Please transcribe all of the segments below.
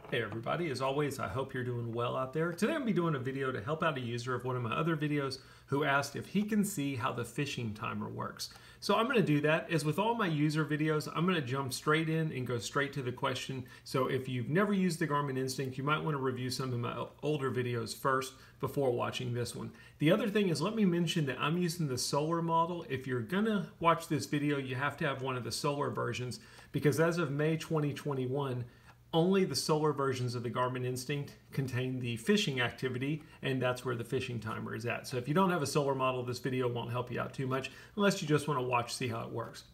Hey everybody, as always, I hope you're doing well out there. Today I'm going to be doing a video to help out a user of one of my other videos who asked if he can see how the fishing timer works. So I'm going to do that. As with all my user videos, I'm going to jump straight in and go straight to the question. So if you've never used the Garmin Instinct, you might want to review some of my older videos first before watching this one. The other thing is, let me mention that I'm using the solar model. If you're going to watch this video, you have to have one of the solar versions because as of May 2021, only the solar versions of the Garmin Instinct contain the fishing activity, and that's where the fishing timer is at. So if you don't have a solar model, this video won't help you out too much unless you just want to watch, see how it works.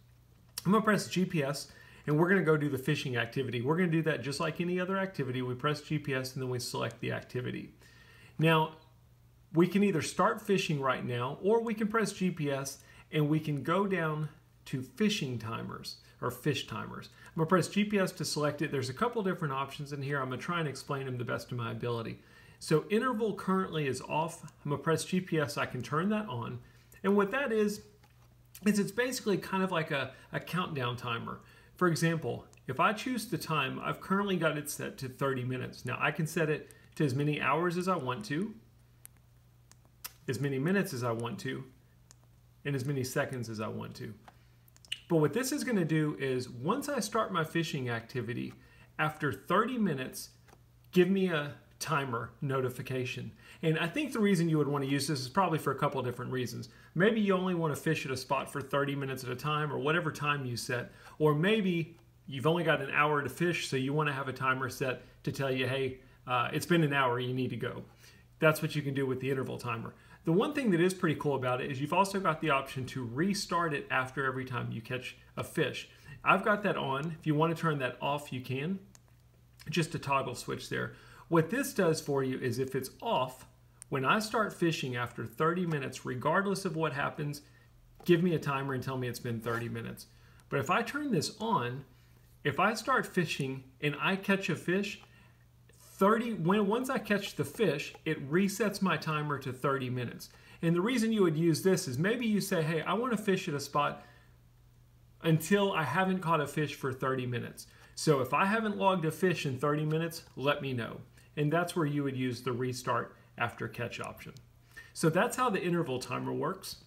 I'm going to press GPS, and we're going to go do the fishing activity. We're going to do that just like any other activity. We press GPS, and then we select the activity. Now, we can either start fishing right now, or we can press GPS, and we can go down to fishing timers or fish timers. I'm going to press GPS to select it. There's a couple different options in here. I'm going to try and explain them the best of my ability. So interval currently is off. I'm going to press GPS. I can turn that on. And what that is it's basically kind of like a countdown timer. For example, if I choose the time, I've currently got it set to 30 minutes. Now I can set it to as many hours as I want to, as many minutes as I want to, and as many seconds as I want to. But what this is going to do is once I start my fishing activity, after 30 minutes, give me a timer notification. And I think the reason you would want to use this is probably for a couple of different reasons. Maybe you only want to fish at a spot for 30 minutes at a time or whatever time you set. Or maybe you've only got an hour to fish, so you want to have a timer set to tell you, hey, it's been an hour, you need to go. That's what you can do with the interval timer. The one thing that is pretty cool about it is you've also got the option to restart it after every time you catch a fish. I've got that on. If you want to turn that off, you can. Just a toggle switch there. What this does for you is if it's off, when I start fishing after 30 minutes, regardless of what happens, give me a timer and tell me it's been 30 minutes. But if I turn this on, if I start fishing and I catch a fish, once I catch the fish, it resets my timer to 30 minutes. And the reason you would use this is maybe you say, hey, I want to fish at a spot until I haven't caught a fish for 30 minutes. So if I haven't logged a fish in 30 minutes, let me know. And that's where you would use the restart after catch option. So that's how the interval timer works.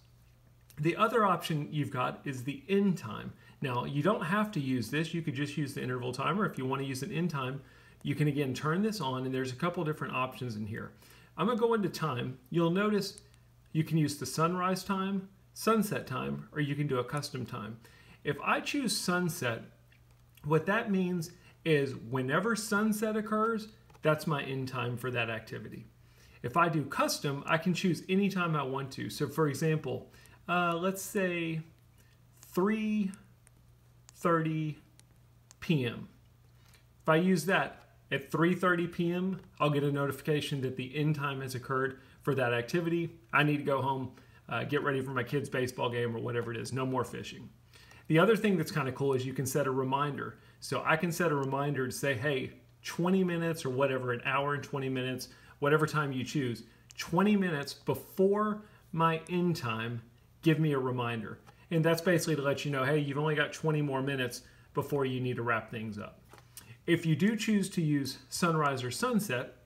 The other option you've got is the end time. Now, you don't have to use this. You could just use the interval timer. If you want to use an end time, you can again turn this on, and there's a couple different options in here. I'm going to go into time. You'll notice you can use the sunrise time, sunset time, or you can do a custom time. If I choose sunset, what that means is whenever sunset occurs, that's my end time for that activity. If I do custom, I can choose any time I want to. So for example, let's say 3:30 p.m. If I use that, at 3:30 p.m., I'll get a notification that the end time has occurred for that activity. I need to go home, get ready for my kid's baseball game or whatever it is. No more fishing. The other thing that's kind of cool is you can set a reminder. So I can set a reminder to say, hey, 20 minutes or whatever, an hour and 20 minutes, whatever time you choose, 20 minutes before my end time, give me a reminder. And that's basically to let you know, hey, you've only got 20 more minutes before you need to wrap things up. If you do choose to use sunrise or sunset,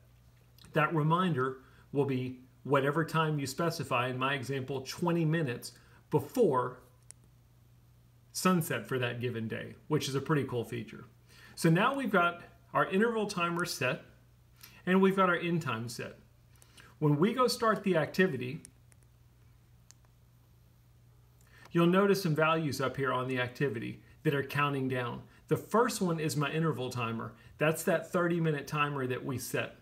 that reminder will be whatever time you specify, in my example, 20 minutes before sunset for that given day, which is a pretty cool feature. So now we've got our interval timer set, and we've got our end time set. When we go start the activity, you'll notice some values up here on the activity that are counting down. The first one is my interval timer. That's that 30-minute timer that we set.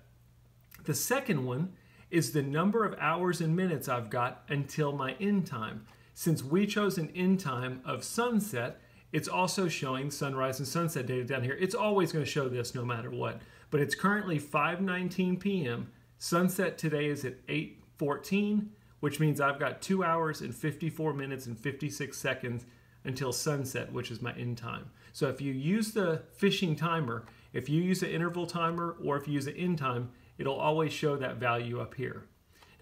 The second one is the number of hours and minutes I've got until my end time. Since we chose an end time of sunset, it's also showing sunrise and sunset data down here. It's always going to show this no matter what. But it's currently 5:19 p.m. Sunset today is at 8:14, which means I've got 2 hours and 54 minutes and 56 seconds until sunset, which is my end time. So if you use the fishing timer, if you use an interval timer or if you use an end time, it'll always show that value up here.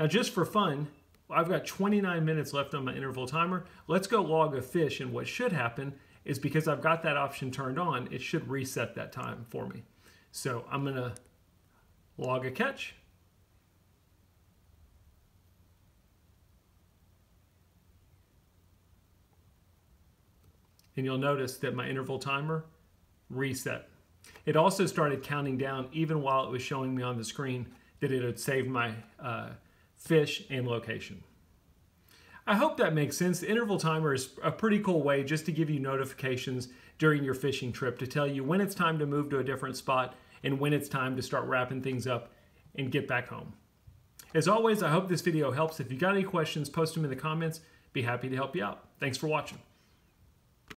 Now just for fun, I've got 29 minutes left on my interval timer. Let's go log a fish, and what should happen is because I've got that option turned on, it should reset that time for me. So I'm going to log a catch. And you'll notice that my interval timer reset. It also started counting down even while it was showing me on the screen that it had saved my fish and location. I hope that makes sense. The interval timer is a pretty cool way just to give you notifications during your fishing trip to tell you when it's time to move to a different spot and when it's time to start wrapping things up and get back home. As always, I hope this video helps. If you got any questions, post them in the comments. Be happy to help you out. Thanks for watching.